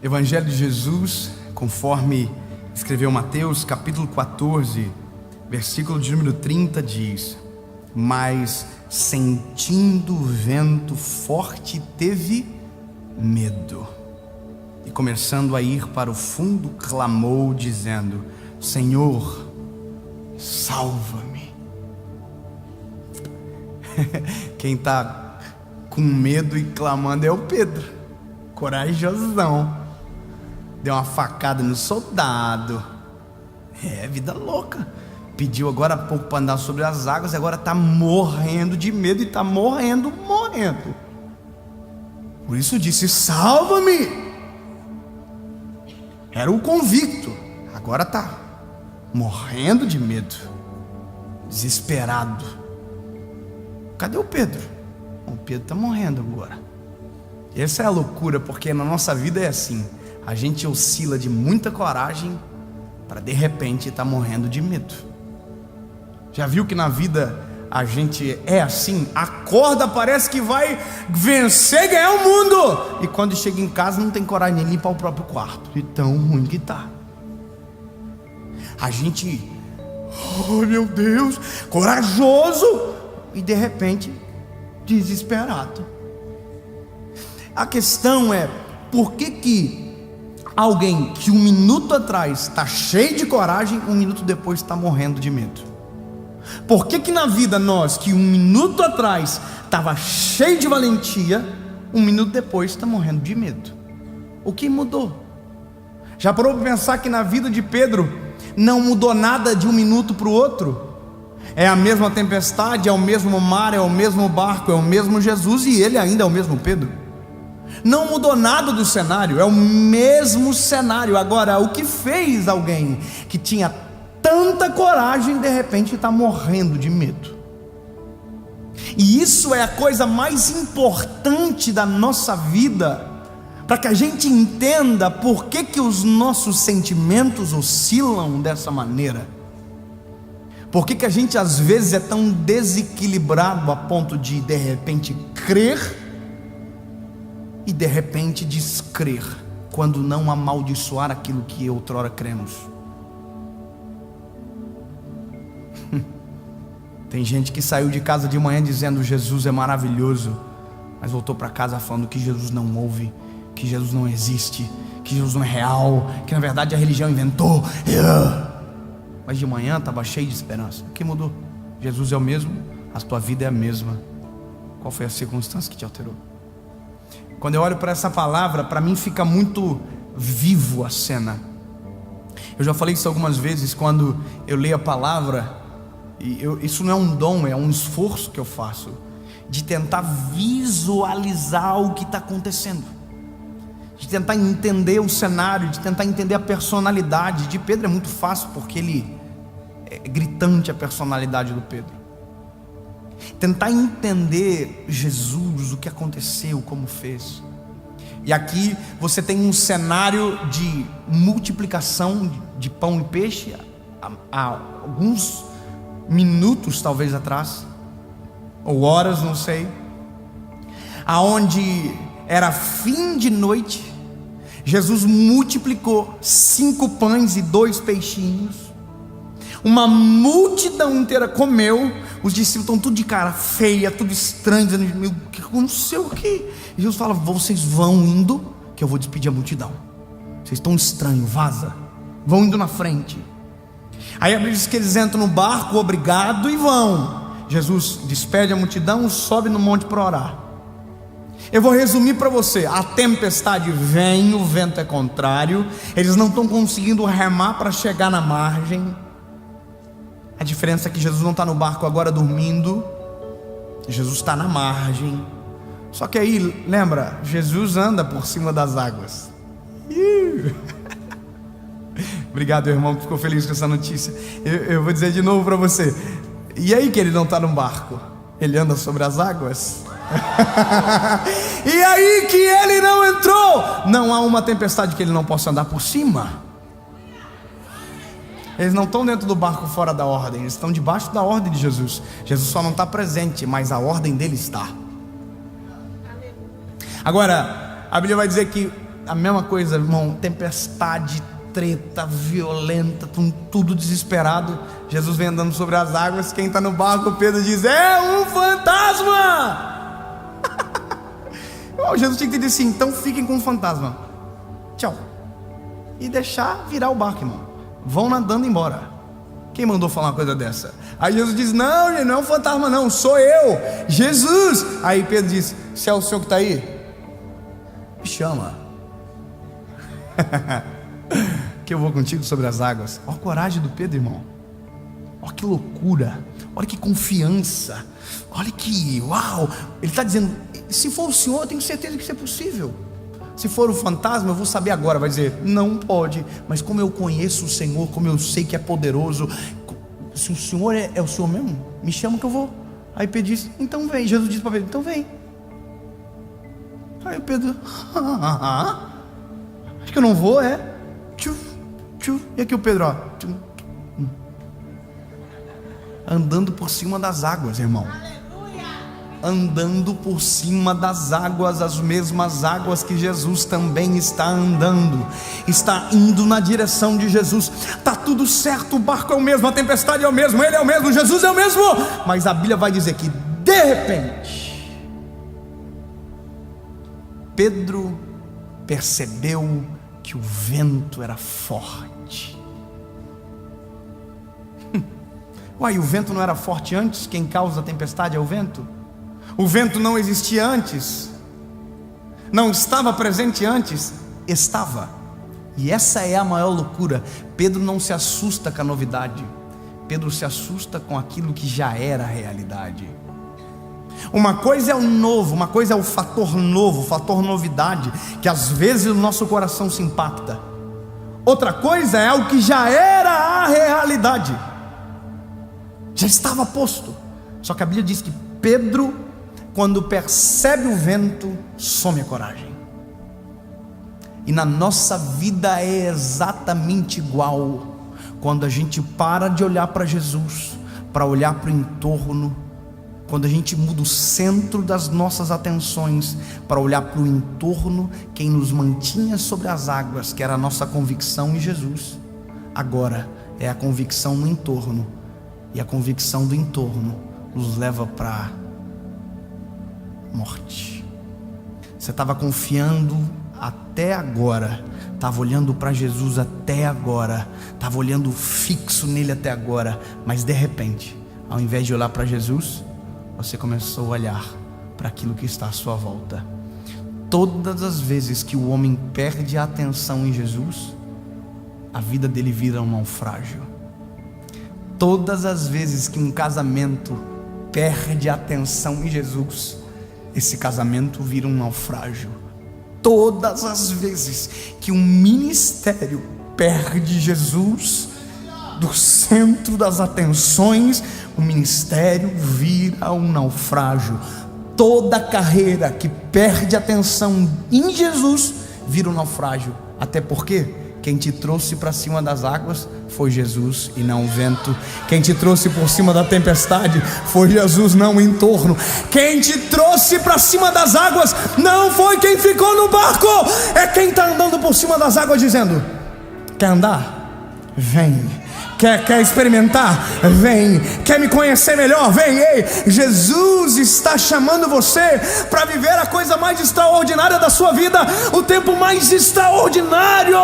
Evangelho de Jesus, conforme escreveu Mateus, capítulo 14, versículo de número 30, diz: mas sentindo o vento forte, teve medo, e começando a ir para o fundo, clamou, dizendo: Senhor, salva-me. Quem está com medo e clamando é o Pedro, corajosão. Deu uma facada no soldado. Vida louca. Pediu agora há pouco para andar sobre as águas, e agora está morrendo de medo, e está morrendo. Por isso disse: salva-me. Era o convicto, agora está morrendo de medo, desesperado. Cadê o Pedro? O Pedro está morrendo agora. Essa é a loucura, porque na nossa vida é assim. A gente oscila de muita coragem para de repente estar morrendo de medo. Já viu que na vida a gente é assim? Acorda, parece que vai vencer, ganhar o mundo, e quando chega em casa não tem coragem nem limpar o próprio quarto, de tão ruim que tá. A gente, oh meu Deus, corajoso, e de repente desesperado. A questão é: por que alguém que um minuto atrás está cheio de coragem, um minuto depois está morrendo de medo? Por que na vida nós, que um minuto atrás estava cheio de valentia, um minuto depois está morrendo de medo? O que mudou? Já parou para pensar que na vida de Pedro não mudou nada de um minuto para o outro? É a mesma tempestade, é o mesmo mar, é o mesmo barco, é o mesmo Jesus, e ele ainda é o mesmo Pedro. Não mudou nada do cenário, é o mesmo cenário. Agora, o que fez alguém que tinha tanta coragem, de repente está morrendo de medo? E isso é a coisa mais importante da nossa vida, para que a gente entenda por que os nossos sentimentos oscilam dessa maneira. Por que a gente às vezes é tão desequilibrado a ponto de repente crer e de repente descrer, quando não amaldiçoar aquilo que outrora cremos. Tem gente que saiu de casa de manhã dizendo: Jesus é maravilhoso, mas voltou para casa falando que Jesus não ouve, que Jesus não existe, que Jesus não é real, que na verdade a religião inventou. Mas de manhã estava cheio de esperança. O que mudou? Jesus é o mesmo, a tua vida é a mesma. Qual foi a circunstância que te alterou? Quando eu olho para essa palavra, para mim fica muito vivo a cena. Eu já falei isso algumas vezes. Quando eu leio a palavra, isso não é um dom, é um esforço que eu faço, de tentar visualizar o que está acontecendo, de tentar entender o cenário, de tentar entender a personalidade. De Pedro é muito fácil, porque ele é gritante, a personalidade do Pedro. Tentar entender Jesus, o que aconteceu, como fez. E aqui você tem um cenário de multiplicação de pão e peixe há alguns minutos talvez atrás, ou horas, não sei, aonde era fim de noite. Jesus multiplicou 5 pães e 2 peixinhos. Uma multidão inteira comeu. Os discípulos estão tudo de cara feia, tudo estranho, dizendo: meu, que aconteceu aqui? E Jesus fala: vocês vão indo, que eu vou despedir a multidão. Vocês estão estranhos, vaza. Vão indo na frente. Aí a Bíblia diz que eles entram no barco, obrigado, e vão. Jesus despede a multidão, sobe no monte para orar. Eu vou resumir para você: a tempestade vem, o vento é contrário, eles não estão conseguindo remar para chegar na margem. A diferença é que Jesus não está no barco agora dormindo, Jesus está na margem. Só que aí, lembra, Jesus anda por cima das águas. Obrigado, irmão, que ficou feliz com essa notícia. Eu vou dizer de novo para você: e aí que ele não está no barco? Ele anda sobre as águas? E aí que ele não entrou? Não há uma tempestade que ele não possa andar por cima. Eles não estão dentro do barco fora da ordem, eles estão debaixo da ordem de Jesus. Jesus só não está presente, mas a ordem dele está. Agora, a Bíblia vai dizer que a mesma coisa, irmão, tempestade, treta, violenta, tudo desesperado. Jesus vem andando sobre as águas. Quem está no barco, Pedro diz: é um fantasma. Jesus tinha que ter assim: então fiquem com o fantasma, tchau, e deixar virar o barco, irmão. Vão nadando embora. Quem mandou falar uma coisa dessa? Aí Jesus diz: não, gente, não é um fantasma não, sou eu, Jesus. Aí Pedro diz: se é o Senhor que está aí, me chama que eu vou contigo sobre as águas. Olha a coragem do Pedro, irmão. Olha que loucura, olha que confiança, olha que uau. Ele está dizendo: se for o Senhor, eu tenho certeza que isso é possível. Se for o fantasma, eu vou saber agora. Vai dizer: não pode. Mas como eu conheço o Senhor, como eu sei que é poderoso, se o Senhor é o Senhor mesmo, me chama que eu vou. Aí Pedro diz: então vem. Jesus disse para Pedro: então vem. Aí o Pedro: acho que eu não vou, é. Tchuf, tchuf. E aqui o Pedro, ó, tchuf, andando por cima das águas, irmão. Andando por cima das águas, as mesmas águas que Jesus também está andando, está indo na direção de Jesus. Está tudo certo, o barco é o mesmo, a tempestade é o mesmo, ele é o mesmo, Jesus é o mesmo. Mas a Bíblia vai dizer que de repente Pedro percebeu que o vento era forte. Uai, o vento não era forte antes? Quem causa a tempestade é o vento? O vento não existia antes? Não estava presente antes? Estava. E essa é a maior loucura. Pedro não se assusta com a novidade, Pedro se assusta com aquilo que já era realidade. Uma coisa é o novo, uma coisa é o fator novo, o fator novidade, que às vezes o nosso coração se impacta. Outra coisa é o que já era a realidade, já estava posto. Só que a Bíblia diz que Pedro, quando percebe o vento, some a coragem. E na nossa vida é exatamente igual. Quando a gente para de olhar para Jesus, para olhar para o entorno, quando a gente muda o centro das nossas atenções para olhar para o entorno, quem nos mantinha sobre as águas, que era a nossa convicção em Jesus, agora é a convicção no entorno. E a convicção do entorno nos leva para morte. Você estava confiando até agora, estava olhando para Jesus até agora, estava olhando fixo nele até agora, mas de repente, ao invés de olhar para Jesus, você começou a olhar para aquilo que está à sua volta. Todas as vezes que o homem perde a atenção em Jesus, a vida dele vira um naufrágio. Todas as vezes que um casamento perde a atenção em Jesus, esse casamento vira um naufrágio. Todas as vezes que um ministério perde Jesus do centro das atenções, o ministério vira um naufrágio. Toda carreira que perde atenção em Jesus vira um naufrágio. Até porque quem te trouxe para cima das águas foi Jesus e não o vento. Quem te trouxe por cima da tempestade foi Jesus, não o entorno. Quem te trouxe para cima das águas não foi quem ficou no barco, é quem está andando por cima das águas dizendo: quer andar? Vem. Quer experimentar? Vem. Quer me conhecer melhor? Vem. Ei, Jesus está chamando você para viver a coisa mais extraordinária da sua vida, o tempo mais extraordinário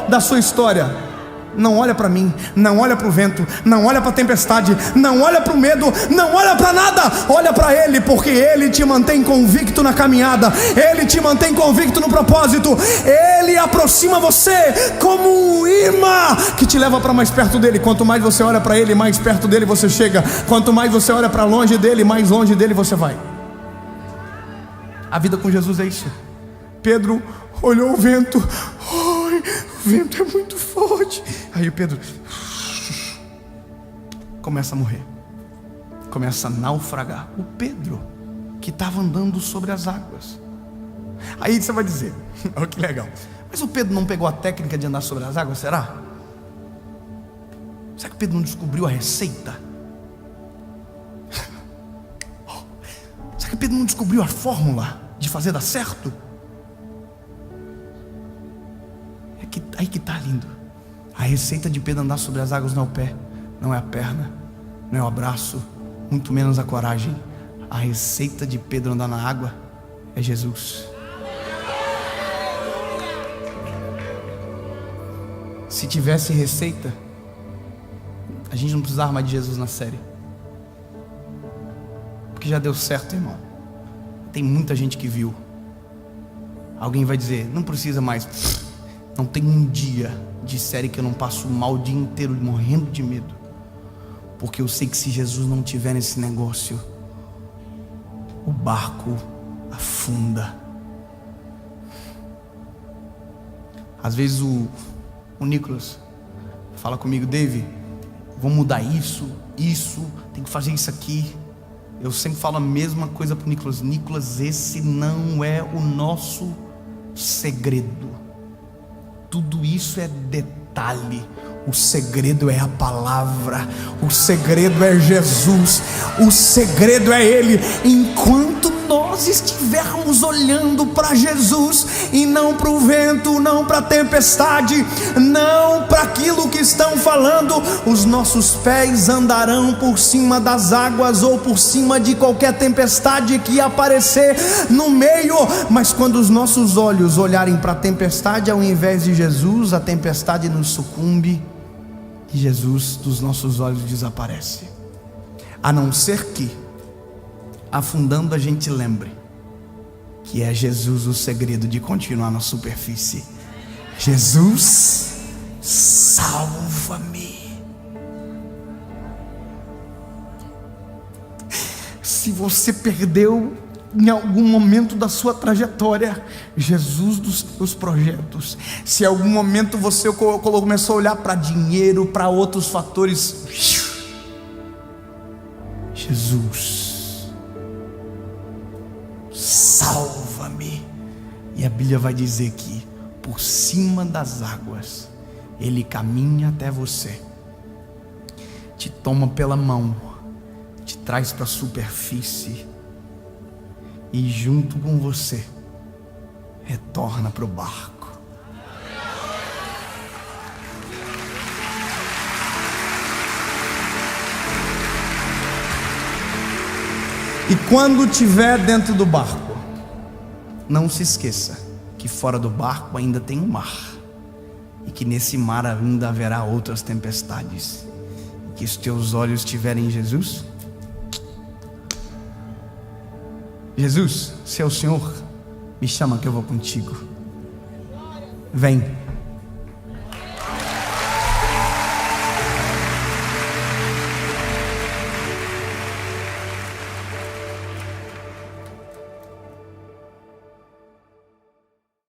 da sua história. Não olha para mim, não olha para o vento, não olha para a tempestade, não olha para o medo, não olha para nada, olha para Ele, porque Ele te mantém convicto na caminhada, Ele te mantém convicto no propósito, Ele aproxima você como um imã que te leva para mais perto dEle. Quanto mais você olha para Ele, mais perto dEle você chega. Quanto mais você olha para longe dEle, mais longe dEle você vai. A vida com Jesus é isso. Pedro olhou o vento, o vento é muito forte. Aí o Pedro começa a morrer, começa a naufragar. O Pedro que estava andando sobre as águas. Aí você vai dizer: olha que legal, mas o Pedro não pegou a técnica de andar sobre as águas, será? Será que o Pedro não descobriu a receita? Será que o Pedro não descobriu a fórmula de fazer dar certo? Aí que está lindo. A receita de Pedro andar sobre as águas não é o pé, não é a perna, não é o abraço, muito menos a coragem. A receita de Pedro andar na água é Jesus. Se tivesse receita, a gente não precisava mais de Jesus na série, porque já deu certo, irmão. Tem muita gente que viu. Alguém vai dizer, não precisa mais. Não tem um dia de série que eu não passo mal o dia inteiro morrendo de medo, porque eu sei que se Jesus não tiver nesse negócio, o barco afunda. Às vezes o Nicolas fala comigo, David, vamos mudar isso, tem que fazer isso aqui. Eu sempre falo a mesma coisa para o Nicolas. Nicolas, esse não é o nosso segredo. Tudo isso é detalhe. O segredo é a palavra. O segredo é Jesus. O segredo é Ele. Enquanto nós estivermos olhando para Jesus e não para o vento, não para a tempestade, não para aquilo que estão falando, os nossos pés andarão por cima das águas ou por cima de qualquer tempestade que aparecer no meio. Mas quando os nossos olhos olharem para a tempestade ao invés de Jesus, a tempestade nos sucumbe e Jesus dos nossos olhos desaparece. A não ser que, afundando, a gente lembre que é Jesus o segredo de continuar na superfície. Jesus, salva-me. Se você perdeu em algum momento da sua trajetória Jesus dos seus projetos, se em algum momento você começou a olhar para dinheiro, para outros fatores, Jesus, salva-me. E a Bíblia vai dizer que por cima das águas Ele caminha até você, te toma pela mão, te traz para a superfície e junto com você retorna para o barco. E quando estiver dentro do barco, não se esqueça que fora do barco ainda tem um mar, e que nesse mar ainda haverá outras tempestades, e que os teus olhos estiverem em Jesus. Jesus, se é o Senhor, me chama que eu vou contigo. Vem.